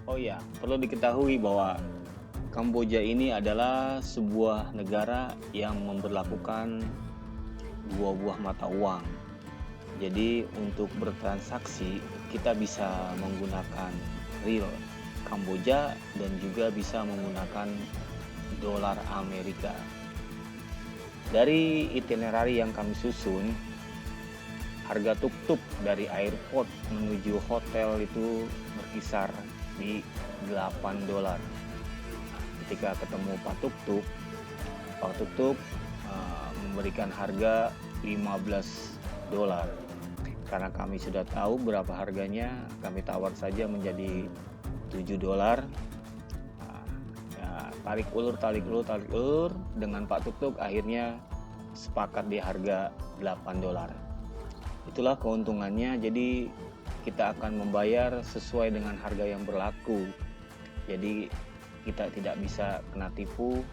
Oh ya, perlu diketahui bahwa Kamboja ini adalah sebuah negara yang memberlakukan dua buah mata uang. Jadi untuk bertransaksi kita bisa menggunakan riel Kamboja dan juga bisa menggunakan dolar Amerika. Dari itinerary yang kami susun, harga tuk-tuk dari airport menuju hotel itu berkisar di $8. Ketika ketemu Pak Tuk-tuk memberikan harga $15. Karena kami sudah tahu berapa harganya, kami tawar saja menjadi $7. Tarik ulur dengan Pak Tuk-tuk, akhirnya sepakat di harga $8. Itulah keuntungannya. Jadi kita akan membayar sesuai dengan harga yang berlaku. Jadi kita tidak bisa kena tipu,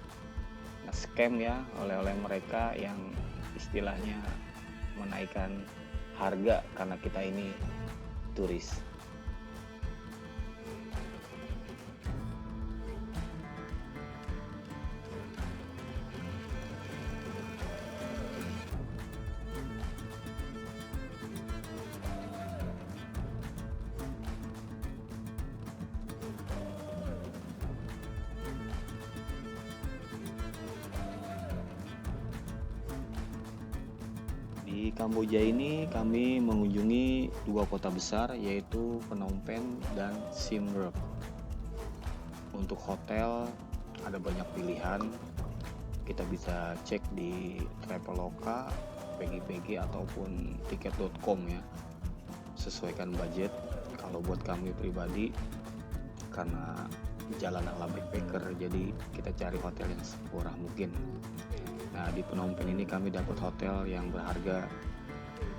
scam ya oleh mereka yang istilahnya menaikkan harga karena kita ini turis. Di Kamboja ini kami mengunjungi dua kota besar, yaitu Phnom Penh dan Siem Reap. Untuk hotel ada banyak pilihan, kita bisa cek di Traveloka, PGPG ataupun tiket.com ya, sesuaikan budget. Kalau buat kami pribadi, karena jalan ala backpacker, jadi kita cari hotel yang semurah mungkin. Nah, di Phnom Penh ini kami dapat hotel yang berharga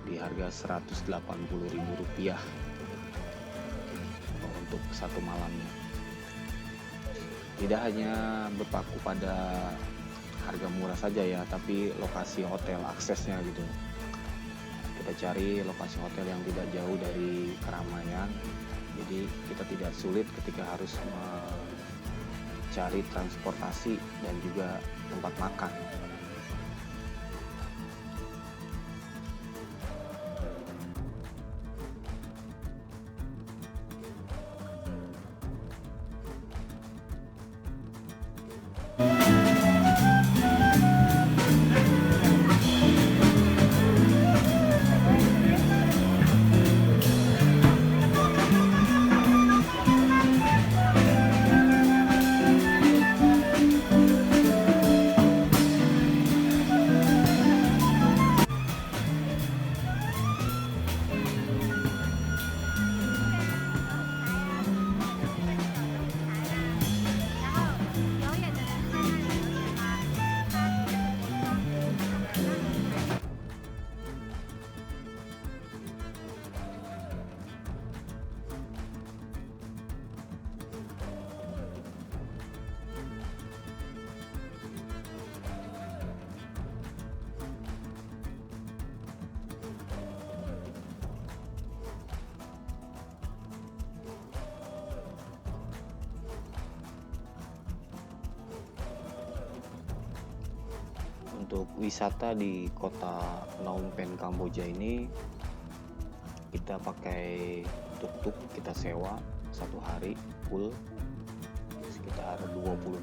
di harga Rp180.000 untuk satu malamnya. Tidak hanya berpaku pada harga murah saja ya, tapi lokasi hotel, aksesnya gitu. Kita cari lokasi hotel yang tidak jauh dari keramaian, jadi kita tidak sulit ketika harus mencari transportasi dan juga tempat makan. Untuk wisata di kota Phnom Penh Kamboja ini, kita pakai tuk-tuk, kita sewa satu hari full sekitar $20.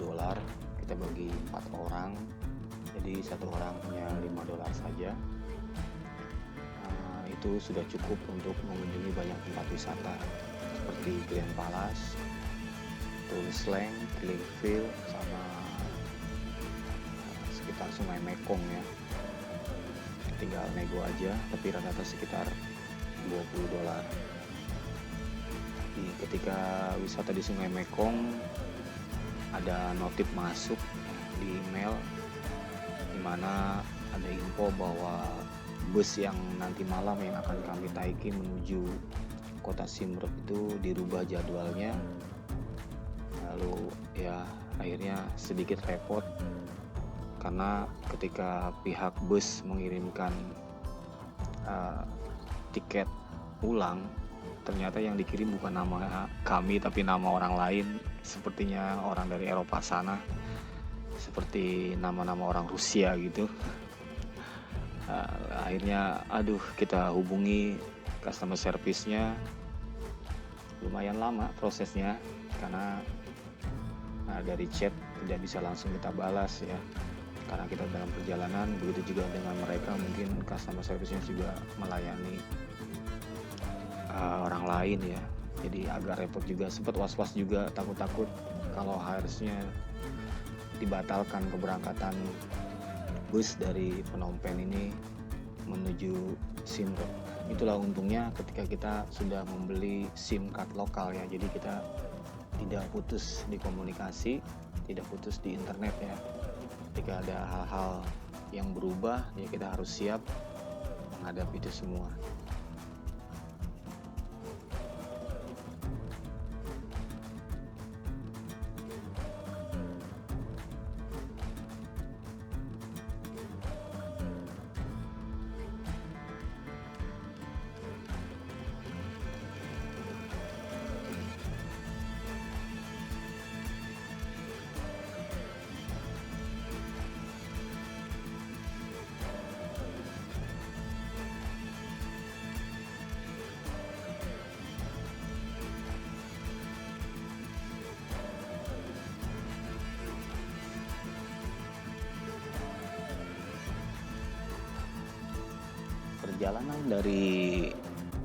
Kita bagi 4 orang, jadi satu orang hanya $5 saja. Itu sudah cukup untuk mengunjungi banyak tempat wisata seperti Grand Palace, Tuol Sleng, Killing Field, sama sekitar Sungai Mekong ya. Tinggal nego aja, tapi rata-rata sekitar $20. Ketika wisata di Sungai Mekong, ada notif masuk di email dimana ada info bahwa bus yang nanti malam yang akan kami taiki menuju kota Siem Reap itu dirubah jadwalnya. Lalu ya akhirnya sedikit repot karena ketika pihak bus mengirimkan tiket ulang ternyata yang dikirim bukan nama kami tapi nama orang lain, sepertinya orang dari Eropa sana, seperti nama-nama orang Rusia gitu. Akhirnya kita hubungi customer service-nya, lumayan lama prosesnya karena dari chat tidak bisa langsung kita balas ya, karena kita dalam perjalanan. Begitu juga dengan mereka, mungkin customer service-nya juga melayani orang lain ya, jadi agak repot juga. Sempat was-was juga, takut-takut kalau harusnya dibatalkan keberangkatan bus dari Phnom Penh ini menuju Siem Reap. Itulah untungnya ketika kita sudah membeli SIM card lokal ya, jadi kita tidak putus di komunikasi, tidak putus di internet ya. Ketika ada hal-hal yang berubah ya, kita harus siap menghadapi itu semua. Perjalanan dari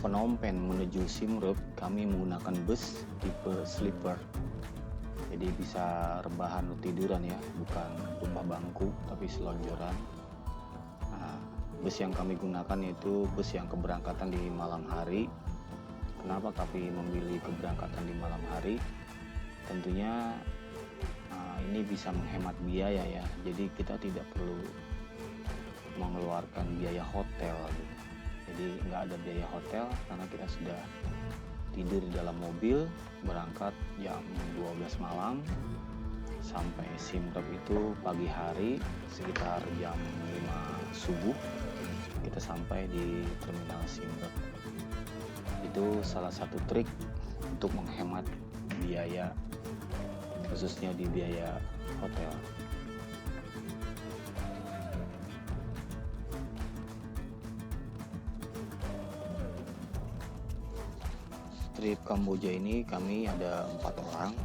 Phnom Penh menuju Siem Reap, kami menggunakan bus tipe sleeper. Jadi bisa rebahan atau tiduran ya, bukan berupa bangku tapi selonjoran. Bus yang kami gunakan yaitu bus yang keberangkatan di malam hari. Kenapa kami memilih keberangkatan di malam hari? Tentunya ini bisa menghemat biaya ya. Jadi kita tidak perlu mengeluarkan biaya hotel gitu. Jadi nggak ada biaya hotel karena kita sudah tidur di dalam mobil, berangkat jam 12 malam sampai Siem Reap itu pagi hari sekitar jam 5 subuh kita sampai di terminal Siem Reap. Itu salah satu trik untuk menghemat biaya, khususnya di biaya hotel. Trip Kamboja ini kami ada 4 orang.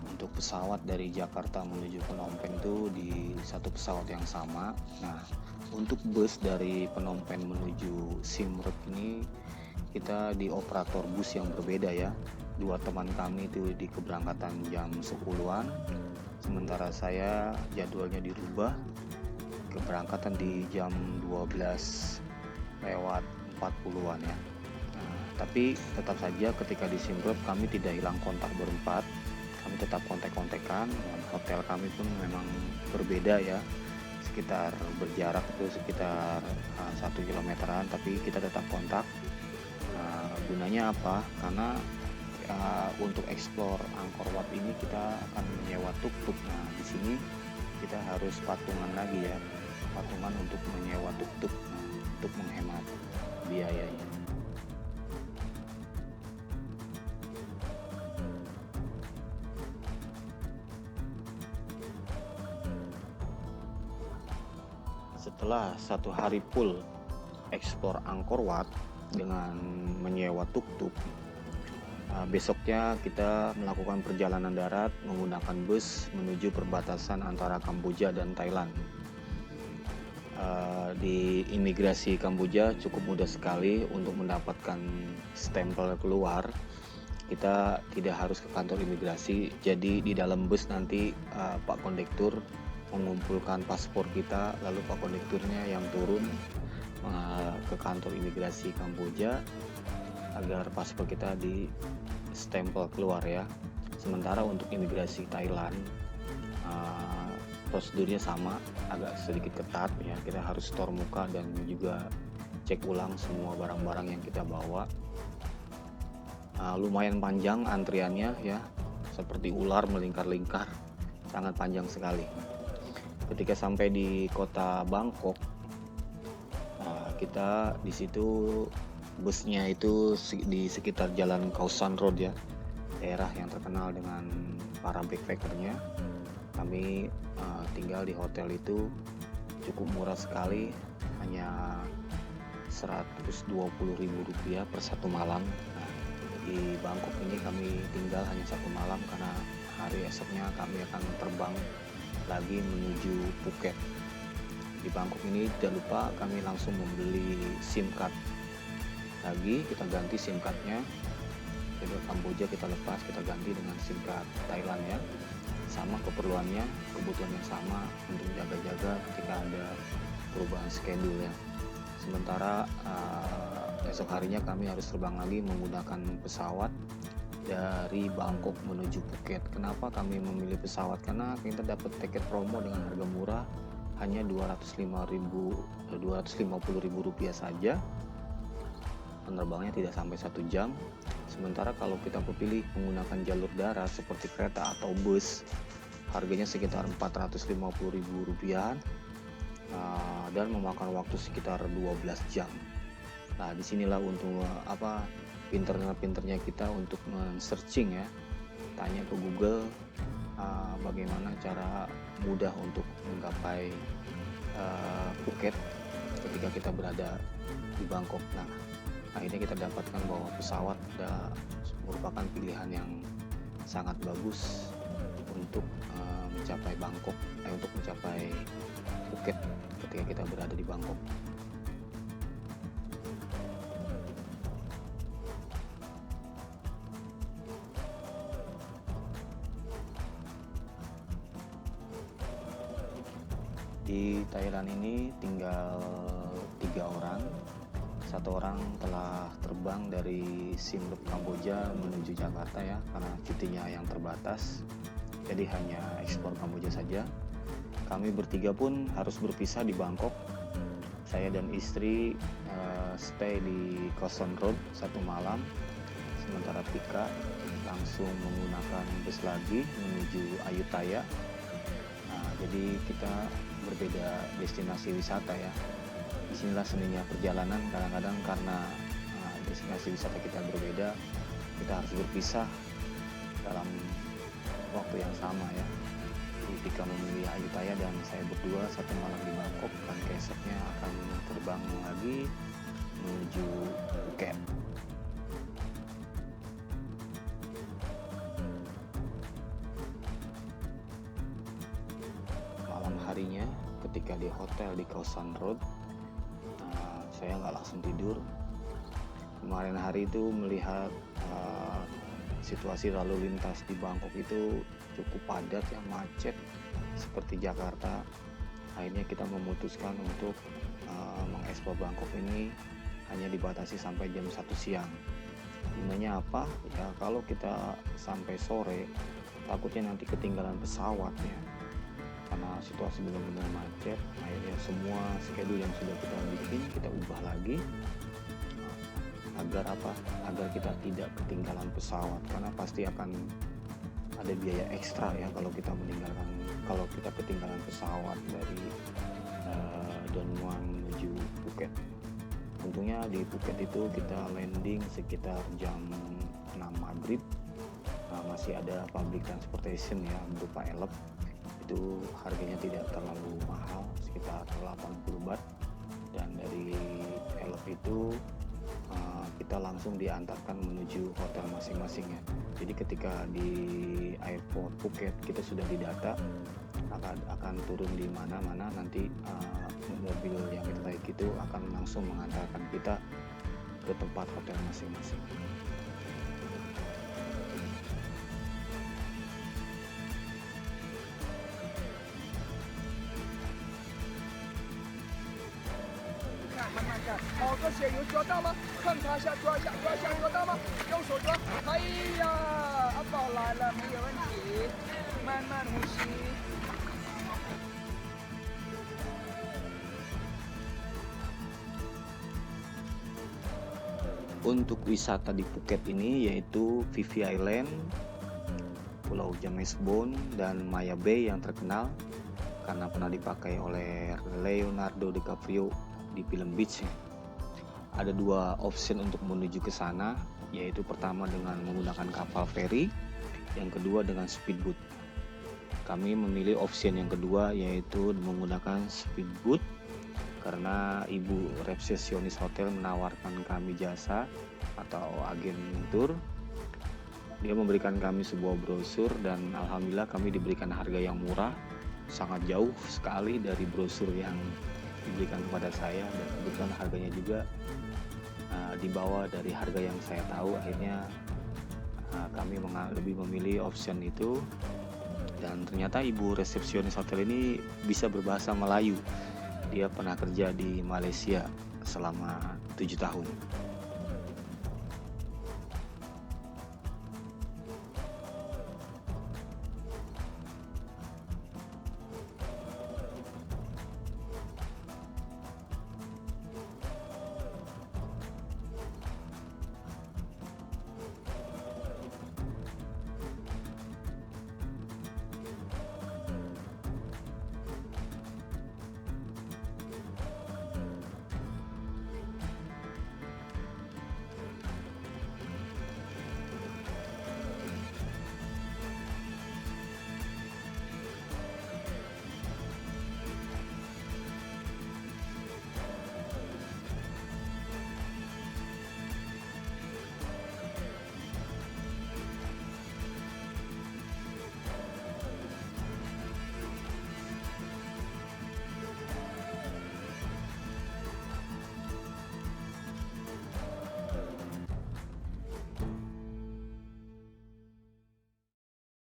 Untuk pesawat dari Jakarta menuju Phnom Penh itu di satu pesawat yang sama. Nah, untuk bus dari Phnom Penh menuju Siem Reap ini kita di operator bus yang berbeda ya. 2 teman kami itu di keberangkatan jam 10-an, sementara saya jadwalnya dirubah, keberangkatan di jam 12 lewat 40-an ya. Tapi tetap saja ketika di Siem Reap kami tidak hilang kontak berempat, kami tetap kontak-kontakan. Hotel kami pun memang berbeda ya, sekitar berjarak itu sekitar 1 kilometeran, tapi kita tetap kontak. Gunanya apa? Karena untuk explore Angkor Wat ini kita akan menyewa tuk-tuk. Nah, di sini kita harus patungan lagi ya, patungan untuk menyewa tuk-tuk untuk menghemat biayanya. Setelah 1 hari full explore Angkor Wat dengan menyewa tuk-tuk, besoknya kita melakukan perjalanan darat menggunakan bus menuju perbatasan antara Kamboja dan Thailand. Di imigrasi Kamboja cukup mudah sekali untuk mendapatkan stempel keluar. Kita tidak harus ke kantor imigrasi, jadi di dalam bus nanti Pak Kondektur mengumpulkan paspor kita, lalu Pak Kondekturnya yang turun ke kantor imigrasi Kamboja agar paspor kita di stempel keluar ya. Sementara untuk imigrasi Thailand prosedurnya sama, agak sedikit ketat ya, kita harus store muka dan juga cek ulang semua barang-barang yang kita bawa. Lumayan panjang antriannya ya, seperti ular melingkar-lingkar, sangat panjang sekali. Ketika sampai di kota Bangkok, kita di situ busnya itu di sekitar jalan Khao San Road ya, daerah yang terkenal dengan para backpackernya. Kami tinggal di hotel itu cukup murah sekali, hanya Rp120.000 per satu malam. Nah, di Bangkok ini kami tinggal hanya satu malam karena hari esoknya kami akan terbang lagi menuju Phuket. Di Bangkok ini tidak lupa kami langsung membeli SIM card lagi, kita ganti SIM cardnya. Jadi Kamboja kita lepas, kita ganti dengan SIM card Thailand ya. Sama kebutuhan yang sama untuk jaga-jaga ketika ada perubahan schedule ya. Sementara esok harinya kami harus terbang lagi menggunakan pesawat dari Bangkok menuju Phuket. Kenapa kami memilih pesawat? Karena kita dapat tiket promo dengan harga murah, hanya Rp250.000 saja. Penerbangnya tidak sampai 1 jam. Sementara kalau kita pilih menggunakan jalur darat seperti kereta atau bus, harganya sekitar Rp450.000 dan memakan waktu sekitar 12 jam. Nah, disinilah untuk pinternya kita untuk men-searching ya, tanya ke Google bagaimana cara mudah untuk menggapai Phuket ketika kita berada di Bangkok. Nah, akhirnya kita dapatkan bahwa pesawat merupakan pilihan yang sangat bagus untuk mencapai Bangkok, untuk mencapai Phuket ketika kita berada di Bangkok. Di Thailand ini tinggal 3 orang. 1 orang telah terbang dari Siem Reap Kamboja menuju Jakarta ya, karena cutinya yang terbatas, jadi hanya ekspor Kamboja saja. Kami bertiga pun harus berpisah di Bangkok. Saya dan istri stay di Khao San Road 1 malam, sementara Tika langsung menggunakan bus lagi menuju Ayutthaya. Nah, jadi kita berbeda destinasi wisata ya. Disinilah seninya perjalanan, kadang-kadang karena destinasi wisata kita berbeda, kita harus berpisah dalam waktu yang sama ya. Ketika memilih Ayutthaya dan saya berdua 1 malam di Bangkok, dan keesoknya akan terbang lagi menuju Phuket. Malam harinya ketika di hotel di Khao San Road, saya nggak langsung tidur. Kemarin hari itu melihat situasi lalu lintas di Bangkok itu cukup padat ya, macet seperti Jakarta. Akhirnya kita memutuskan untuk mengeksplor Bangkok ini hanya dibatasi sampai jam 1 siang. Gunanya apa? Ya kalau kita sampai sore takutnya nanti ketinggalan pesawat ya, karena situasi benar-benar macet. Akhirnya semua schedule yang sudah kita bikin kita ubah lagi agar kita tidak ketinggalan pesawat, karena pasti akan ada biaya ekstra ya kalau kita ketinggalan pesawat dari Don Mueang menuju Phuket. Untungnya di Phuket itu kita landing sekitar jam 6 maghrib. Masih ada public transportation ya berupa elep, itu harganya tidak terlalu mahal, sekitar 80 baht, dan dari elep itu kita langsung diantarkan menuju hotel masing-masing ya. Jadi ketika di airport Phuket kita sudah didata akan turun di mana-mana, nanti mobil yang kita naik itu akan langsung mengantarkan kita ke tempat hotel masing-masing. Untuk wisata di Phuket ini yaitu Phi Island, Pulau James Bond, dan Maya Bay yang terkenal karena pernah dipakai oleh Leonardo DiCaprio di film Beach. ada dua option untuk menuju ke sana, yaitu pertama dengan menggunakan kapal feri, yang kedua dengan speedboat. Kami memilih option yang kedua, yaitu menggunakan speedboat karena ibu resepsionis hotel menawarkan kami jasa atau agen tour. Dia memberikan kami sebuah brosur dan alhamdulillah kami diberikan harga yang murah, sangat jauh sekali dari brosur yang diberikan kepada saya, dan kebetulan harganya juga di bawah dari harga yang saya tahu. Akhirnya kami lebih memilih option itu, dan ternyata ibu resepsionis hotel ini bisa berbahasa Melayu. Dia pernah kerja di Malaysia selama 7 tahun.